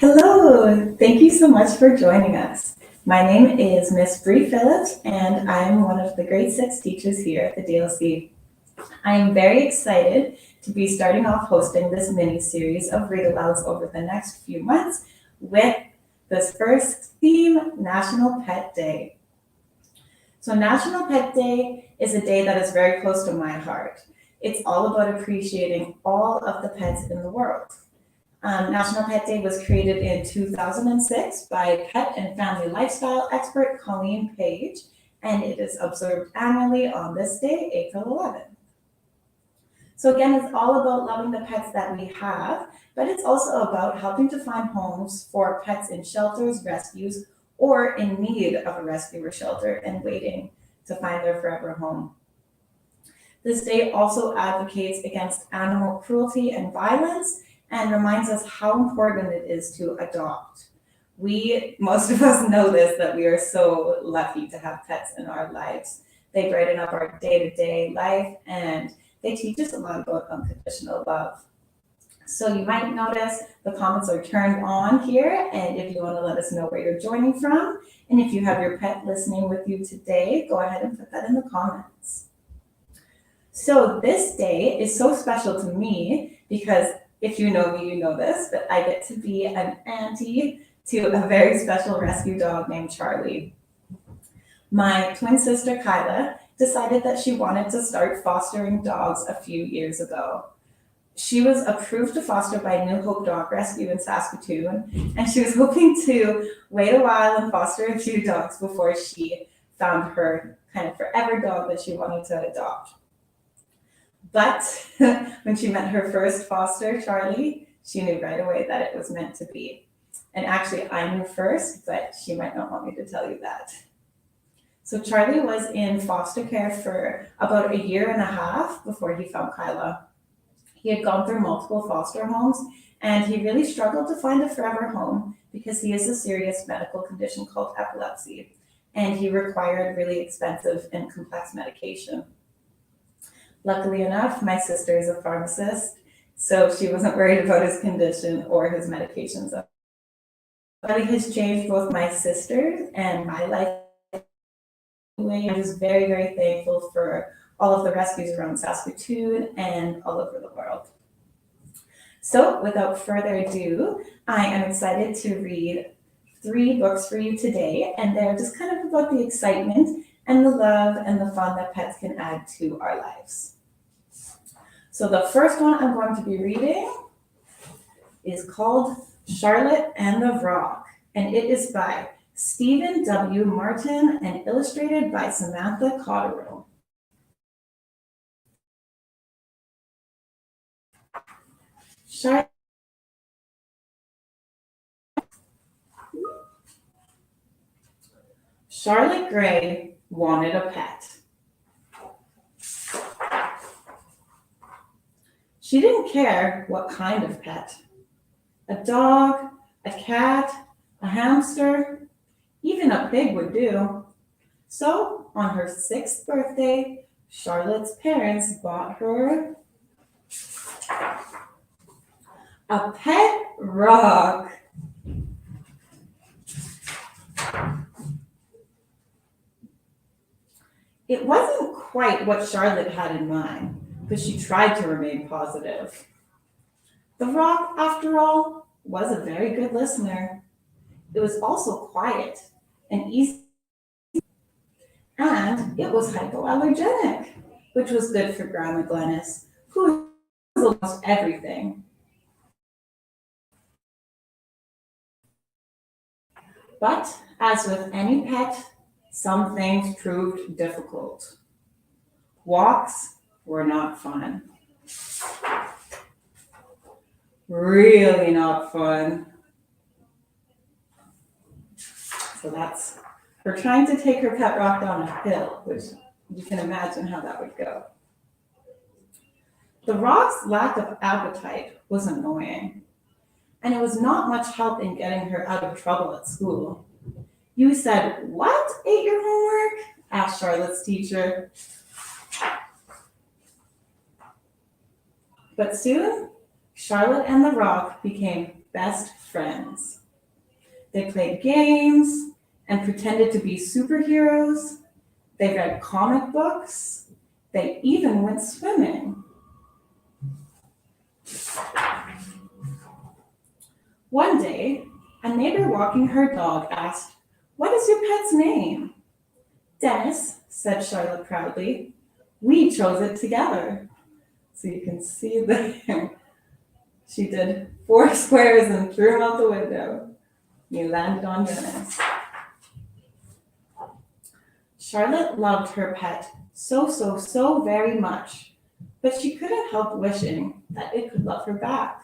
Hello, thank you so much for joining us. My name is Miss Brie Phillips, and I'm one of the grade 6 teachers here at the DLC. I am very excited to be starting off hosting this mini series of read alouds over the next few months with this first theme, National Pet Day. So, National Pet Day is a day that is very close to my heart. It's all about appreciating all of the pets in the world. National Pet Day was created in 2006 by pet and family lifestyle expert Colleen Page, and it is observed annually on this day, April 11th. So again, it's all about loving the pets that we have, but it's also about helping to find homes for pets in shelters, rescues, or in need of a rescue or shelter and waiting to find their forever home. This day also advocates against animal cruelty and violence and reminds us how important it is to adopt. Most of us know this, that we are so lucky to have pets in our lives. They brighten up our day-to-day life and they teach us a lot about unconditional love. So you might notice the comments are turned on here, and if you want to let us know where you're joining from, and if you have your pet listening with you today, go ahead and put that in the comments. So this day is so special to me because if you know me, you know this, but I get to be an auntie to a very special rescue dog named Charlie. My twin sister Kyla decided that she wanted to start fostering dogs a few years ago. She was approved to foster by New Hope Dog Rescue in Saskatoon, and she was hoping to wait a while and foster a few dogs before she found her kind of forever dog that she wanted to adopt. But when she met her first foster, Charlie, she knew right away that it was meant to be. And actually, I knew first, but she might not want me to tell you that. So Charlie was in foster care for about a year and a half before he found Kyla. He had gone through multiple foster homes, and he really struggled to find a forever home because he has a serious medical condition called epilepsy, and he required really expensive and complex medication. Luckily enough, my sister is a pharmacist, so she wasn't worried about his condition or his medications. But it has changed both my sister's and my life. I'm just very, very thankful for all of the rescues around Saskatoon and all over the world. So without further ado, I am excited to read 3 books for you today, and they're just kind of about the excitement and the love and the fun that pets can add to our lives. So the first one I'm going to be reading is called Charlotte and the Rock, and it is by Stephen W. Martin and illustrated by Samantha Cotterill. Charlotte Gray wanted a pet. She didn't care what kind of pet. A dog, a cat, a hamster, even a pig would do. So, on her 6th birthday, Charlotte's parents bought her a pet rock. It wasn't quite what Charlotte had in mind, but she tried to remain positive. The rock, after all, was a very good listener. It was also quiet and easy, and it was hypoallergenic, which was good for Grandma Glennis, who was almost everything. But as with any pet, some things proved difficult. Walks were not fun. Really not fun. So that's her trying to take her pet rock down a hill, which you can imagine how that would go. The rock's lack of appetite was annoying, and it was not much help in getting her out of trouble at school. You said, "What? Ate your homework?" asked Charlotte's teacher. But soon, Charlotte and the rock became best friends. They played games and pretended to be superheroes. They read comic books. They even went swimming. One day, a neighbor walking her dog asked, "What is your pet's name?" "Dennis," said Charlotte proudly. "We chose it together." So you can see there, she did 4 squares and threw them out the window. You landed on Dennis. Charlotte loved her pet so very much, but she couldn't help wishing that it could love her back.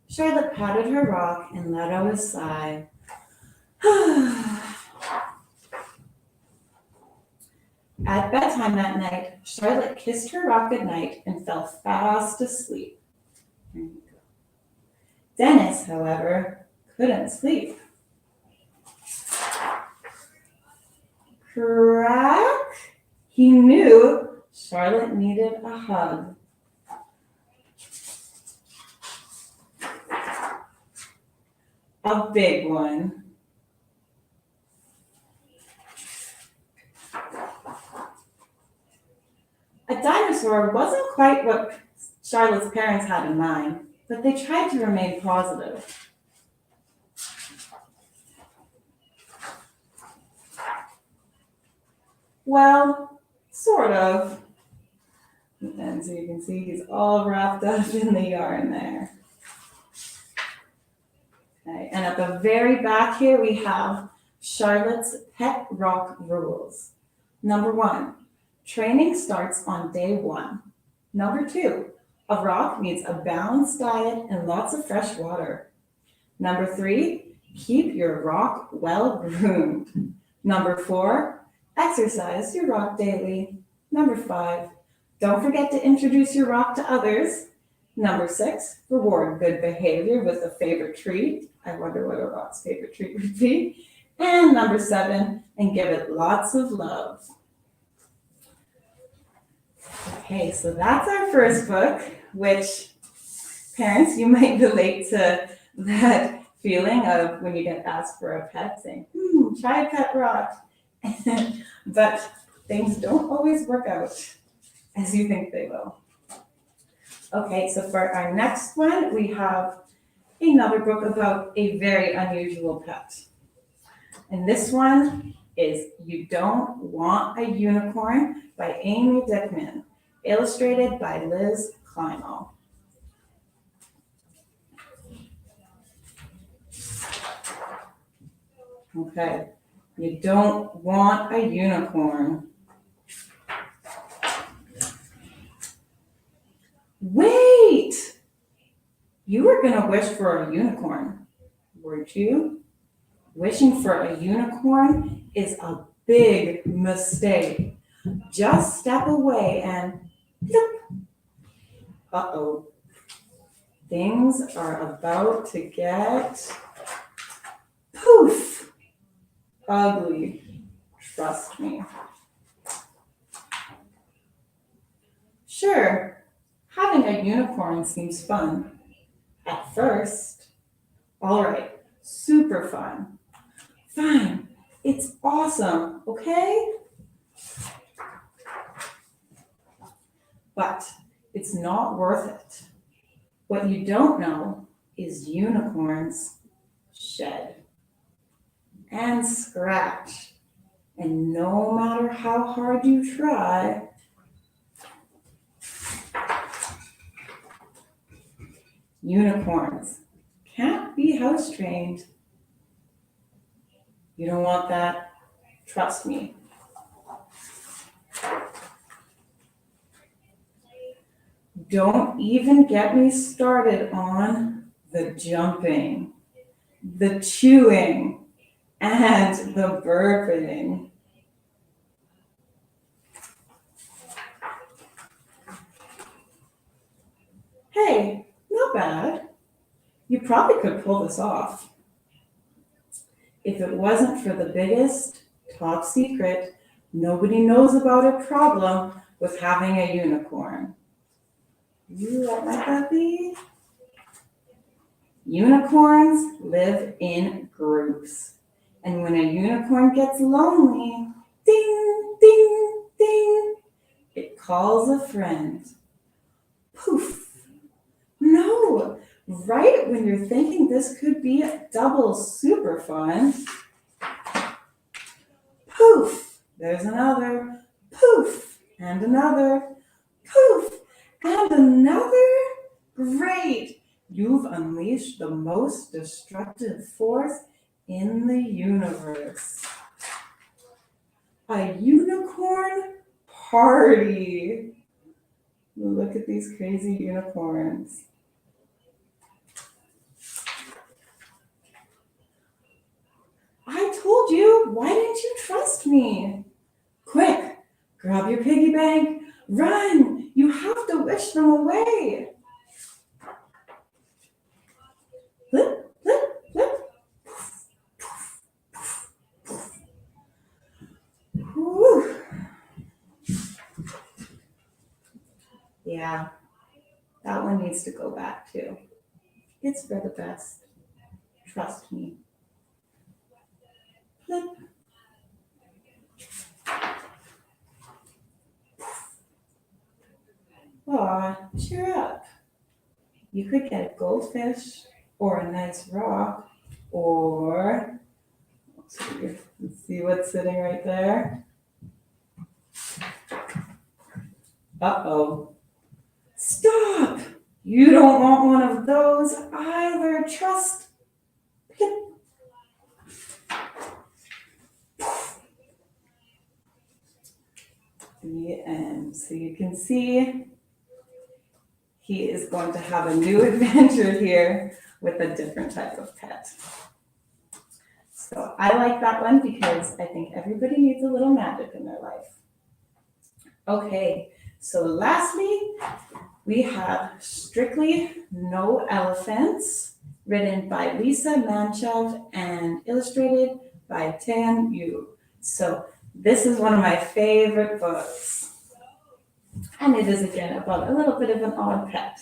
Charlotte patted her rock and let out a sigh. At bedtime that night, Charlotte kissed her rock goodnight and fell fast asleep. Dennis, however, couldn't sleep. Crack! He knew Charlotte needed a hug. A big one. A dinosaur wasn't quite what Charlotte's parents had in mind, but they tried to remain positive. Well, sort of. And so you can see he's all wrapped up in the yarn there. Okay, and at the very back here, we have Charlotte's pet rock rules. Number 1, training starts on day 1. Number 2, a rock needs a balanced diet and lots of fresh water. Number 3, keep your rock well groomed. Number 4, exercise your rock daily. Number 5, don't forget to introduce your rock to others. Number 6, reward good behavior with a favorite treat. I wonder what a rock's favorite treat would be. And number 7, and give it lots of love. Okay, so that's our first book, which parents, you might relate to that feeling of when you get asked for a pet, saying, try a pet rock. But things don't always work out as you think they will. Okay, so for our next one, we have another book about a very unusual pet. And this one is You Don't Want a Unicorn by Amy Dickman, illustrated by Liz Climo. Okay, you don't want a unicorn. Wait! You were going to wish for a unicorn, weren't you? Wishing for a unicorn is a big mistake. Just step away and bloop. Uh-oh. Things are about to get poof. Ugly. Trust me. Sure, having a unicorn seems fun. At first. All right, super fun. Fine, it's awesome, okay? But it's not worth it. What you don't know is unicorns shed and scratch. And no matter how hard you try, unicorns can't be house trained. You don't want that? Trust me. Don't even get me started on the jumping, the chewing, and the burping. Hey, not bad. You probably could pull this off. If it wasn't for the biggest, top secret, nobody knows about a problem with having a unicorn. You let my puppy? Unicorns live in groups. And when a unicorn gets lonely, ding, ding, ding, it calls a friend. Poof. No, right when you're thinking this could be double super fun, poof, there's another, poof, and another, poof, and another. Great! You've unleashed the most destructive force in the universe. A unicorn party. Look at these crazy unicorns. I told you, why didn't you trust me? Quick, grab your piggy bank, run! You have to wish them away. Flip, flip, flip. Whew. Yeah, that one needs to go back too. It's for the best. Trust me. Flip. Aw, cheer up. You could get a goldfish or a nice rock or let's see what's sitting right there. Uh-oh. Stop! You don't want one of those either. Trust. The end. So you can see he is going to have a new adventure here with a different type of pet. So I like that one because I think everybody needs a little magic in their life. Okay, so lastly, we have Strictly No Elephants, written by Lisa Mantchev and illustrated by Tan Yu. So this is one of my favorite books. And it is again about a little bit of an odd pet.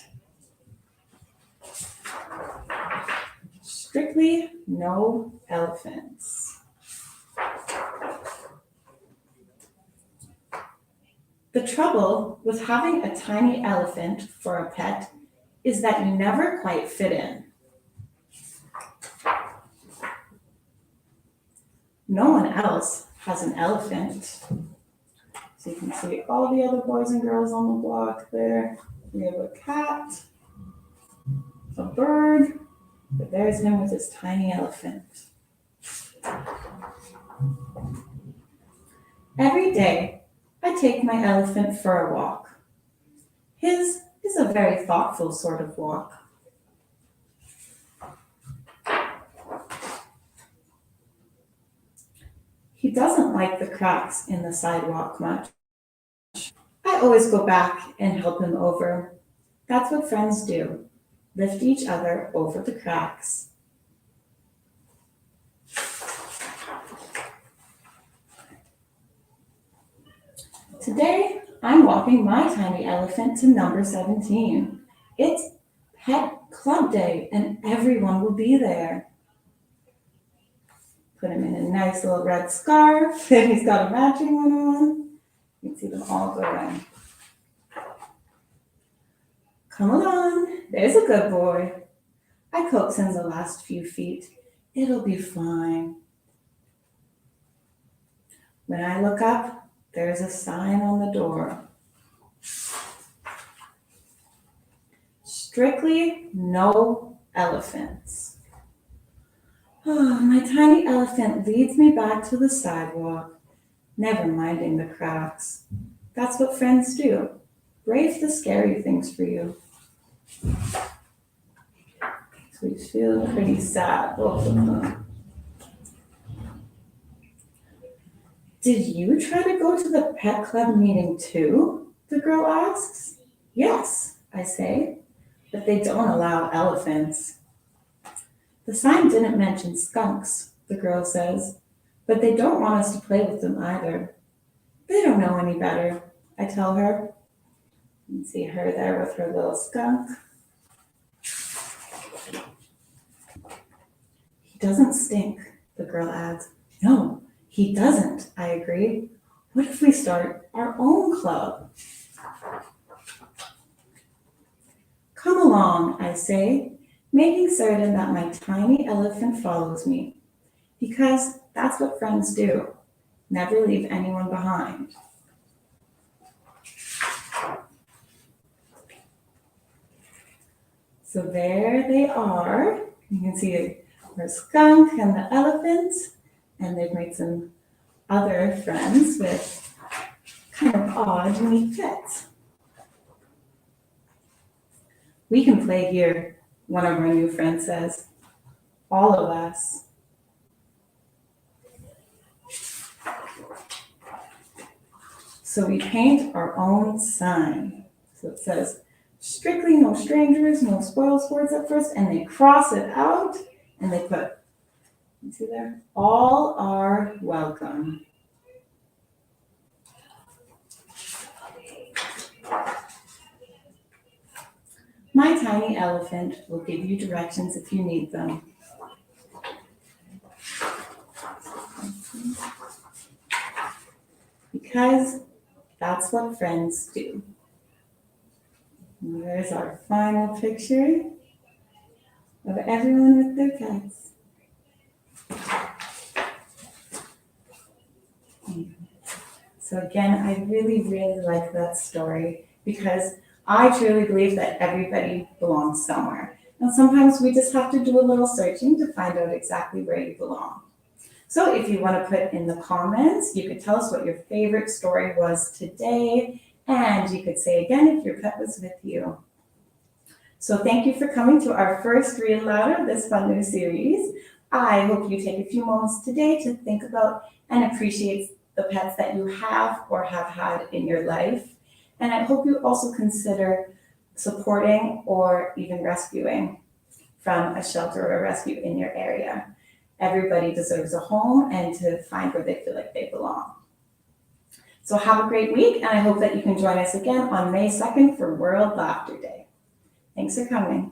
Strictly No Elephants. The trouble with having a tiny elephant for a pet is that you never quite fit in. No one else has an elephant. So you can see all the other boys and girls on the block there. We have a cat, a bird, but there's him with his tiny elephant. Every day, I take my elephant for a walk. His is a very thoughtful sort of walk. He doesn't like the cracks in the sidewalk much. I always go back and help him over. That's what friends do, lift each other over the cracks. Today, I'm walking my tiny elephant to number 17. It's Pet Club Day and everyone will be there. Put him in a nice little red scarf, and he's got a matching one on. You can see them all go in. Come along, there's a good boy. I coax him the last few feet. It'll be fine. When I look up, there's a sign on the door. Strictly no elephants. Oh, my tiny elephant leads me back to the sidewalk, never minding the cracks. That's what friends do. Brave the scary things for you. So we feel pretty sad, both of them. Did you try to go to the pet club meeting too? The girl asks. Yes, I say, but they don't allow elephants. The sign didn't mention skunks, the girl says, but they don't want us to play with them either. They don't know any better, I tell her. You can see her there with her little skunk. doesn't stink, the girl adds. No, he doesn't, I agree. What if we start our own club? Come along, I say, making certain that my tiny elephant follows me, because that's what friends do, never leave anyone behind. So there they are. You can see our skunk and the elephant, and they've made some other friends with kind of odd, unique pets. We can play here, one of our new friends says. All of us. So we paint our own sign. So it says, strictly no strangers, no spoil sports at first, and they cross it out and they put, you see there? All are welcome. My tiny elephant will give you directions if you need them. Because that's what friends do. And there's our final picture of everyone with their pets. So again, I really, really like that story because I truly believe that everybody belongs somewhere. And sometimes we just have to do a little searching to find out exactly where you belong. So if you want to put in the comments, you could tell us what your favorite story was today, and you could say again if your pet was with you. So thank you for coming to our first Read Aloud of this fun new series. I hope you take a few moments today to think about and appreciate the pets that you have or have had in your life. And I hope you also consider supporting or even rescuing from a shelter or a rescue in your area. Everybody deserves a home and to find where they feel like they belong. So have a great week, and I hope that you can join us again on May 2nd for World Laughter Day. Thanks for coming.